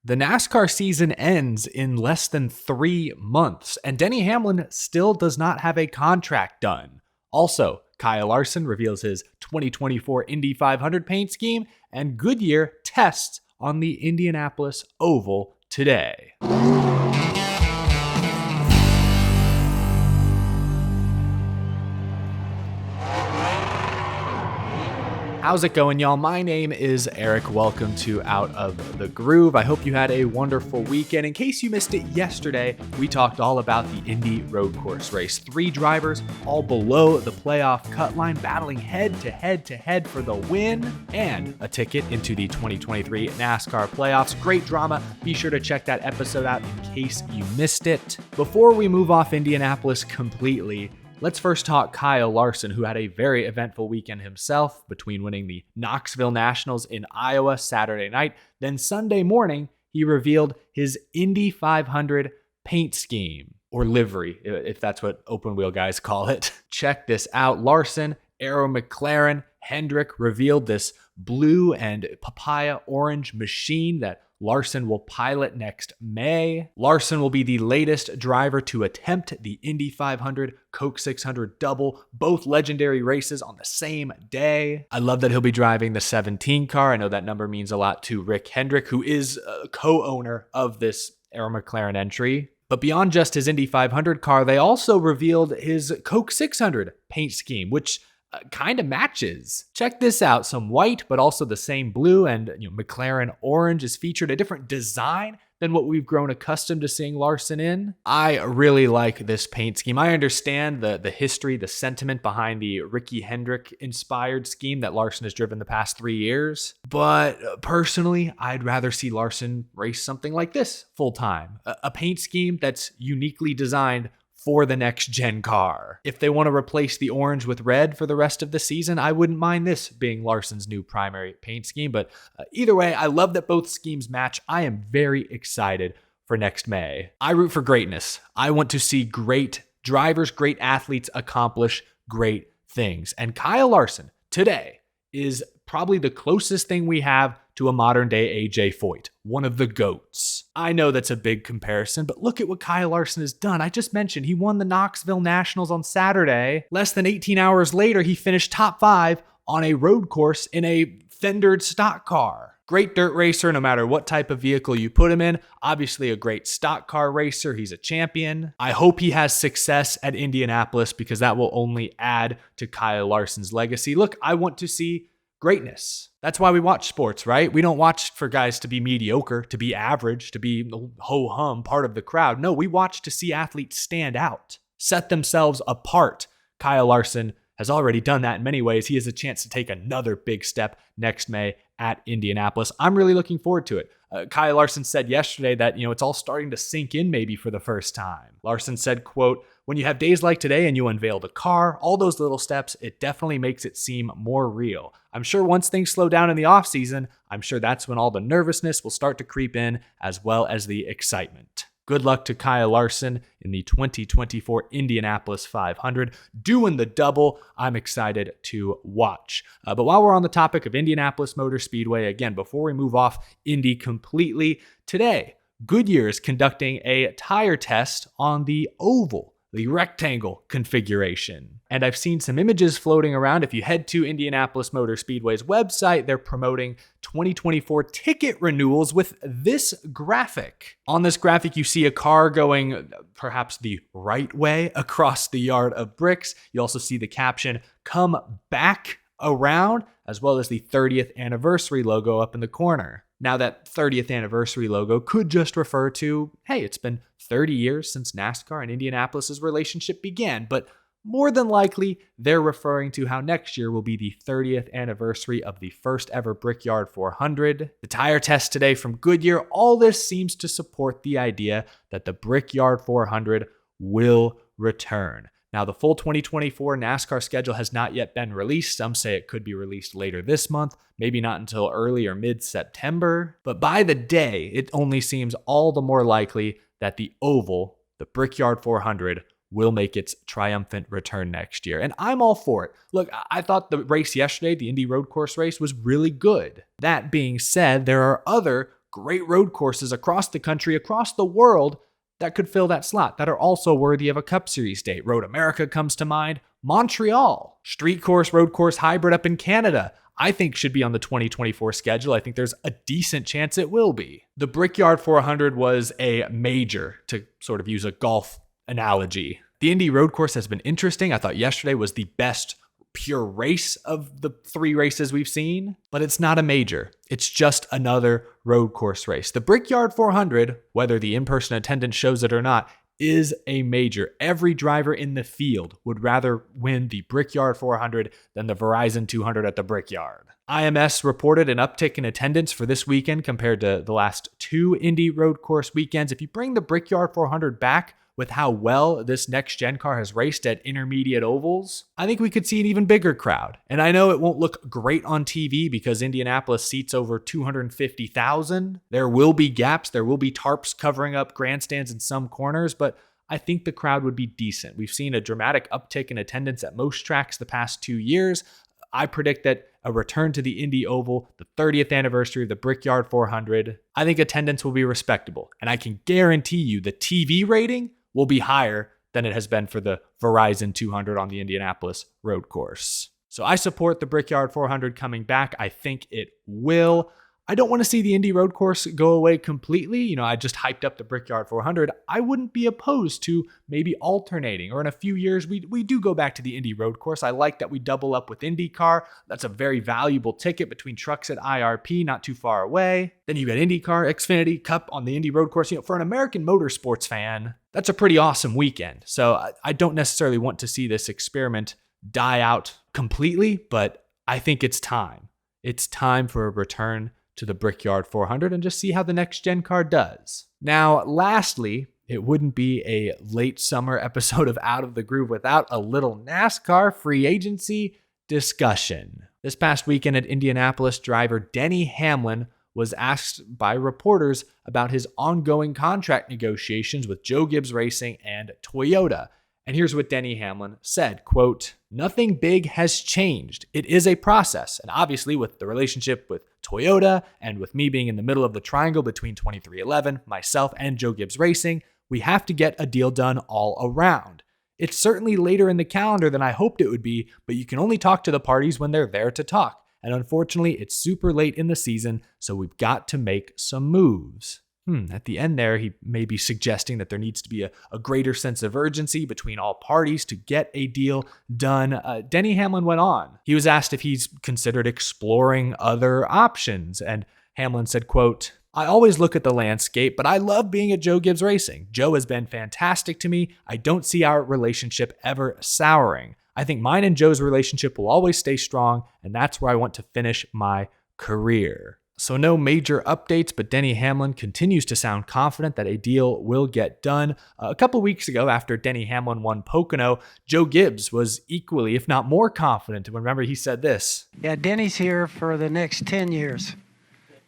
The NASCAR season ends in less than 3 months, and Denny Hamlin still does not have a contract done. Also, Kyle Larson reveals his 2024 Indy 500 paint scheme, and Goodyear tests on the Indianapolis Oval today. How's it going, y'all? My name is Eric. Welcome to Out of the Groove. I hope you had a wonderful weekend. In case you missed it yesterday, we talked all about the Indy road course race. 3 drivers all below the playoff cut line, battling head to head for the win and a ticket into the 2023 NASCAR playoffs. Great drama. Be sure to check that episode out in case you missed it. Before we move off Indianapolis completely, let's first talk Kyle Larson, who had a very eventful weekend himself between winning the Knoxville Nationals in Iowa Saturday night. Then Sunday morning, he revealed his Indy 500 paint scheme, or livery, if that's what open wheel guys call it. Check this out. Larson, Arrow McLaren, Hendrick revealed this blue and papaya orange machine that Larson will pilot next May. Larson will be the latest driver to attempt the Indy 500 Coke 600 double, both legendary races on the same day. I love that he'll be driving the 17 car. I know that number means a lot to Rick Hendrick, who is a co-owner of this Arrow McLaren entry. But beyond just his Indy 500 car, they also revealed his Coke 600 paint scheme, which kind of matches. Check this out. Some white, but also the same blue, and McLaren orange is featured, a different design than what we've grown accustomed to seeing Larson in. I really like this paint scheme. I understand the history, the sentiment behind the Ricky Hendrick inspired scheme that Larson has driven the past 3 years. But personally, I'd rather see Larson race something like this full time. A paint scheme that's uniquely designed for the next gen car. If they want to replace the orange with red for the rest of the season, I wouldn't mind this being Larson's new primary paint scheme. But either way, I love that both schemes match. I am very excited for next May. I root for greatness. I want to see great drivers, great athletes accomplish great things. And Kyle Larson today is probably the closest thing we have to a modern day AJ Foyt, one of the GOATs. I know that's a big comparison, but look at what Kyle Larson has done. I just mentioned he won the Knoxville Nationals on Saturday. Less than 18 hours later, he finished top 5 on a road course in a fendered stock car. Great dirt racer, no matter what type of vehicle you put him in. Obviously a great stock car racer. He's a champion. I hope he has success at Indianapolis because that will only add to Kyle Larson's legacy. Look, I want to see greatness. That's why we watch sports, right? We don't watch for guys to be mediocre, to be average, to be ho-hum, part of the crowd. No, we watch to see athletes stand out, set themselves apart. Kyle Larson has already done that in many ways. He has a chance to take another big step next May at Indianapolis. I'm really looking forward to it. Kyle Larson said yesterday that, it's all starting to sink in maybe for the first time. Larson said, quote, "When you have days like today and you unveil the car, all those little steps, it definitely makes it seem more real. I'm sure once things slow down in the off season, I'm sure that's when all the nervousness will start to creep in as well as the excitement." Good luck to Kyle Larson in the 2024 Indianapolis 500. Doing the double, I'm excited to watch. But while we're on the topic of Indianapolis Motor Speedway, again, before we move off Indy completely, today, Goodyear is conducting a tire test on the oval, the rectangle configuration. And I've seen some images floating around. If you head to Indianapolis Motor Speedway's website, they're promoting 2024 ticket renewals with this graphic. On this graphic, you see a car going perhaps the right way across the yard of bricks. You also see the caption, "Come back around," as well as the 30th anniversary logo up in the corner. Now, that 30th anniversary logo could just refer to, hey, it's been 30 years since NASCAR and Indianapolis's relationship began, but more than likely, they're referring to how next year will be the 30th anniversary of the first ever Brickyard 400. The tire test today from Goodyear, all this seems to support the idea that the Brickyard 400 will return. Now, the full 2024 NASCAR schedule has not yet been released. Some say it could be released later this month, maybe not until early or mid-September. But by the day, it only seems all the more likely that the oval, the Brickyard 400, will make its triumphant return next year. And I'm all for it. Look, I thought the race yesterday, the Indy road course race, was really good. That being said, there are other great road courses across the country, across the world that could fill that slot, that are also worthy of a Cup Series date. Road America comes to mind. Montreal, street course, road course hybrid up in Canada, I think should be on the 2024 schedule. I think there's a decent chance it will be. The Brickyard 400 was a major, to sort of use a golf analogy. The Indy road course has been interesting. I thought yesterday was the best pure race of the 3 races we've seen, but it's not a major. It's just another road course race. The Brickyard 400, whether the in-person attendance shows it or not, is a major. Every driver in the field would rather win the Brickyard 400 than the Verizon 200 at the Brickyard. IMS reported an uptick in attendance for this weekend compared to the last 2 Indy road course weekends. If you bring the Brickyard 400 back with how well this next-gen car has raced at intermediate ovals, I think we could see an even bigger crowd. And I know it won't look great on TV because Indianapolis seats over 250,000. There will be gaps. There will be tarps covering up grandstands in some corners, but I think the crowd would be decent. We've seen a dramatic uptick in attendance at most tracks the past 2 years. I predict that a return to the Indy Oval, the 30th anniversary of the Brickyard 400, I think attendance will be respectable. And I can guarantee you the TV rating will be higher than it has been for the Verizon 200 on the Indianapolis road course. So I support the Brickyard 400 coming back. I think it will. I don't want to see the Indy road course go away completely. I just hyped up the Brickyard 400. I wouldn't be opposed to maybe alternating, or in a few years, we do go back to the Indy road course. I like that we double up with IndyCar. That's a very valuable ticket between trucks at IRP, not too far away. Then you got IndyCar, Xfinity, Cup on the Indy road course. For an American motorsports fan, that's a pretty awesome weekend. So I don't necessarily want to see this experiment die out completely, but I think it's time. It's time for a return to the Brickyard 400 and just see how the next gen car does. Now, lastly, it wouldn't be a late summer episode of Out of the Groove without a little NASCAR free agency discussion. This past weekend at Indianapolis, driver Denny Hamlin was asked by reporters about his ongoing contract negotiations with Joe Gibbs Racing and Toyota. And here's what Denny Hamlin said, quote, "Nothing big has changed. It is a process. And obviously with the relationship with Toyota and with me being in the middle of the triangle between 2311, myself, and Joe Gibbs Racing, we have to get a deal done all around. It's certainly later in the calendar than I hoped it would be, but you can only talk to the parties when they're there to talk. And unfortunately, it's super late in the season, so we've got to make some moves." At the end there, he may be suggesting that there needs to be a greater sense of urgency between all parties to get a deal done. Denny Hamlin went on. He was asked if he's considered exploring other options, and Hamlin said, quote, "I always look at the landscape, but I love being at Joe Gibbs Racing. Joe has been fantastic to me. I don't see our relationship ever souring. I think mine and Joe's relationship will always stay strong, and that's where I want to finish my career." So no major updates, but Denny Hamlin continues to sound confident that a deal will get done. A couple weeks ago, after Denny Hamlin won Pocono, Joe Gibbs was equally, if not more confident. Remember, he said this. "Yeah, Denny's here for the next 10 years.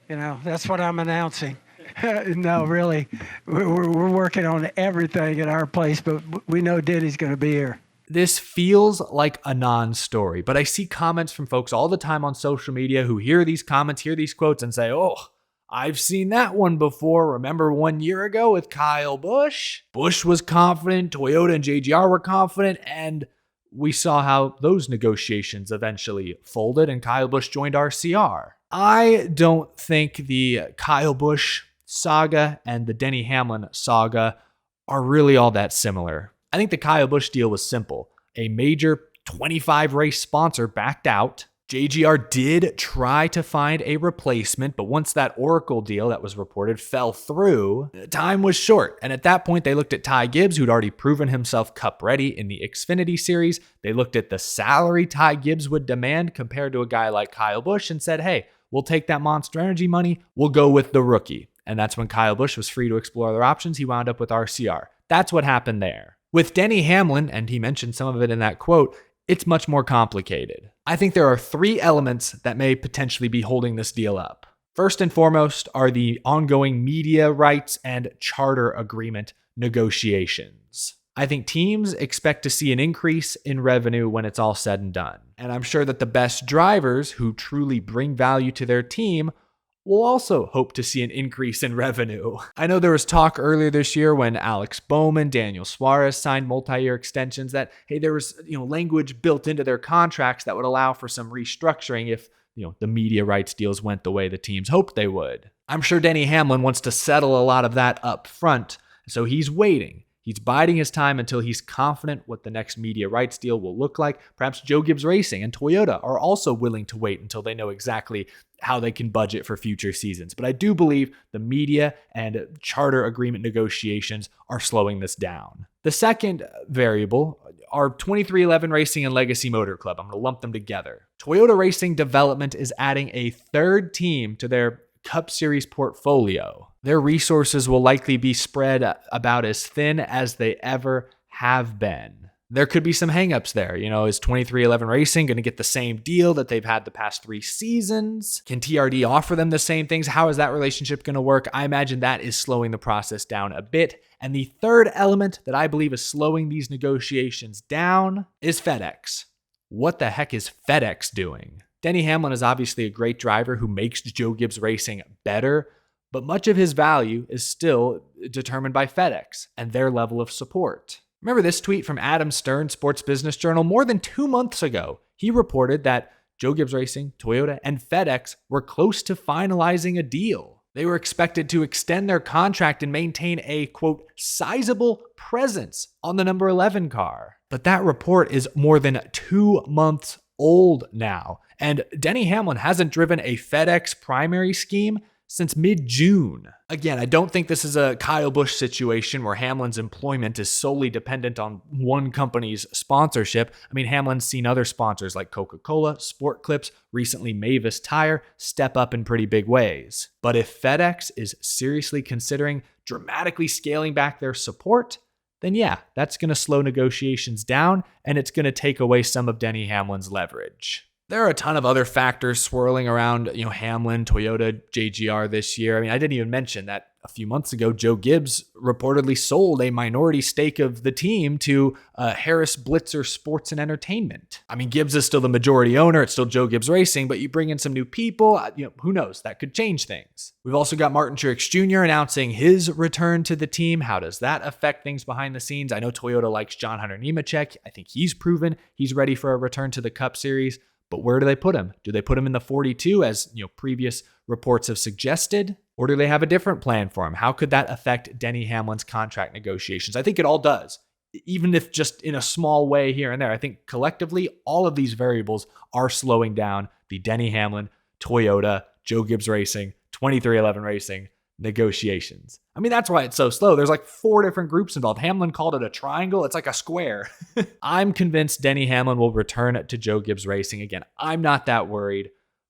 That's what I'm announcing." No, really, we're working on everything at our place, but we know Denny's going to be here. This feels like a non-story, but I see comments from folks all the time on social media who hear these comments, hear these quotes, and say, "Oh, I've seen that one before. Remember 1 year ago with Kyle Busch? Busch was confident, Toyota and JGR were confident, and we saw how those negotiations eventually folded and Kyle Busch joined RCR." I don't think the Kyle Busch saga and the Denny Hamlin saga are really all that similar. I think the Kyle Busch deal was simple. A major 25 race sponsor backed out. JGR did try to find a replacement, but once that Oracle deal that was reported fell through, time was short. And at that point, they looked at Ty Gibbs, who'd already proven himself Cup ready in the Xfinity Series. They looked at the salary Ty Gibbs would demand compared to a guy like Kyle Busch and said, "Hey, we'll take that Monster Energy money. We'll go with the rookie." And that's when Kyle Busch was free to explore other options. He wound up with RCR. That's what happened there. With Denny Hamlin, and he mentioned some of it in that quote, it's much more complicated. I think there are 3 elements that may potentially be holding this deal up. First and foremost are the ongoing media rights and charter agreement negotiations. I think teams expect to see an increase in revenue when it's all said and done. And I'm sure that the best drivers who truly bring value to their team we'll also hope to see an increase in revenue. I know there was talk earlier this year when Alex Bowman, Daniel Suarez signed multi-year extensions that, hey, there was, language built into their contracts that would allow for some restructuring if, the media rights deals went the way the teams hoped they would. I'm sure Denny Hamlin wants to settle a lot of that up front, so he's waiting. He's biding his time until he's confident what the next media rights deal will look like. Perhaps Joe Gibbs Racing and Toyota are also willing to wait until they know exactly how they can budget for future seasons. But I do believe the media and charter agreement negotiations are slowing this down. The second variable are 2311 Racing and Legacy Motor Club. I'm going to lump them together. Toyota Racing Development is adding a third team to their Cup Series portfolio. Their resources will likely be spread about as thin as they ever have been. There could be some hangups there. Is 2311 Racing going to get the same deal that they've had the past 3 seasons? Can TRD offer them the same things? How is that relationship going to work? I imagine that is slowing the process down a bit. And the third element that I believe is slowing these negotiations down is FedEx. What the heck is FedEx doing? Denny Hamlin is obviously a great driver who makes Joe Gibbs Racing better, but much of his value is still determined by FedEx and their level of support. Remember this tweet from Adam Stern, Sports Business Journal? More than 2 months ago, he reported that Joe Gibbs Racing, Toyota, and FedEx were close to finalizing a deal. They were expected to extend their contract and maintain a, quote, sizable presence on the number 11 car. But that report is more than 2 months old now. And Denny Hamlin hasn't driven a FedEx primary scheme since mid-June. Again, I don't think this is a Kyle Busch situation where Hamlin's employment is solely dependent on one company's sponsorship. I mean, Hamlin's seen other sponsors like Coca-Cola, Sport Clips, recently Mavis Tire, step up in pretty big ways. But if FedEx is seriously considering dramatically scaling back their support, then yeah, that's going to slow negotiations down and it's going to take away some of Denny Hamlin's leverage. There are a ton of other factors swirling around, Hamlin, Toyota, JGR this year. I mean, I didn't even mention that a few months ago, Joe Gibbs reportedly sold a minority stake of the team to Harris Blitzer Sports and Entertainment. I mean, Gibbs is still the majority owner. It's still Joe Gibbs Racing, but you bring in some new people, who knows? That could change things. We've also got Martin Truex Jr. announcing his return to the team. How does that affect things behind the scenes? I know Toyota likes John Hunter Nemechek. I think he's proven he's ready for a return to the Cup Series. But where do they put him? Do they put him in the 42 as previous reports have suggested? Or do they have a different plan for him? How could that affect Denny Hamlin's contract negotiations? I think it all does, even if just in a small way here and there. I think collectively, all of these variables are slowing down the Denny Hamlin, Toyota, Joe Gibbs Racing, 2311 Racing negotiations. I mean, that's why it's so slow. There's like 4 different groups involved. Hamlin called it a triangle. It's like a square. I'm convinced Denny Hamlin will return to Joe Gibbs Racing. Again, I'm not that worried,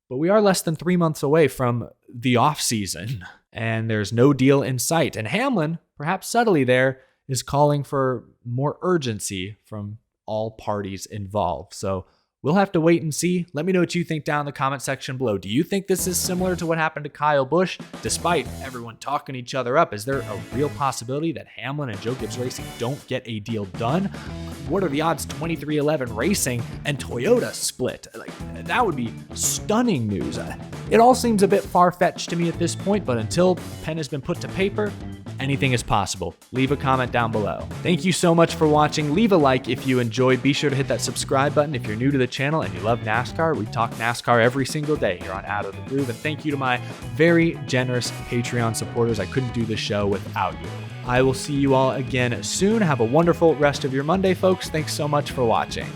but we are less than 3 months away from the offseason, and there's no deal in sight. And Hamlin, perhaps subtly there, is calling for more urgency from all parties involved. So we'll have to wait and see. Let me know what you think down in the comment section below. Do you think this is similar to what happened to Kyle Busch? Despite everyone talking each other up, is there a real possibility that Hamlin and Joe Gibbs Racing don't get a deal done? What are the odds 2311 Racing and Toyota split? That would be stunning news. It all seems a bit far-fetched to me at this point, but until pen has been put to paper, anything is possible. Leave a comment down below. Thank you so much for watching. Leave a like if you enjoyed. Be sure to hit that subscribe button if you're new to the channel and you love NASCAR. We talk NASCAR every single day here on Out of the Groove. And thank you to my very generous Patreon supporters. I couldn't do this show without you. I will see you all again soon. Have a wonderful rest of your Monday, folks. Thanks so much for watching.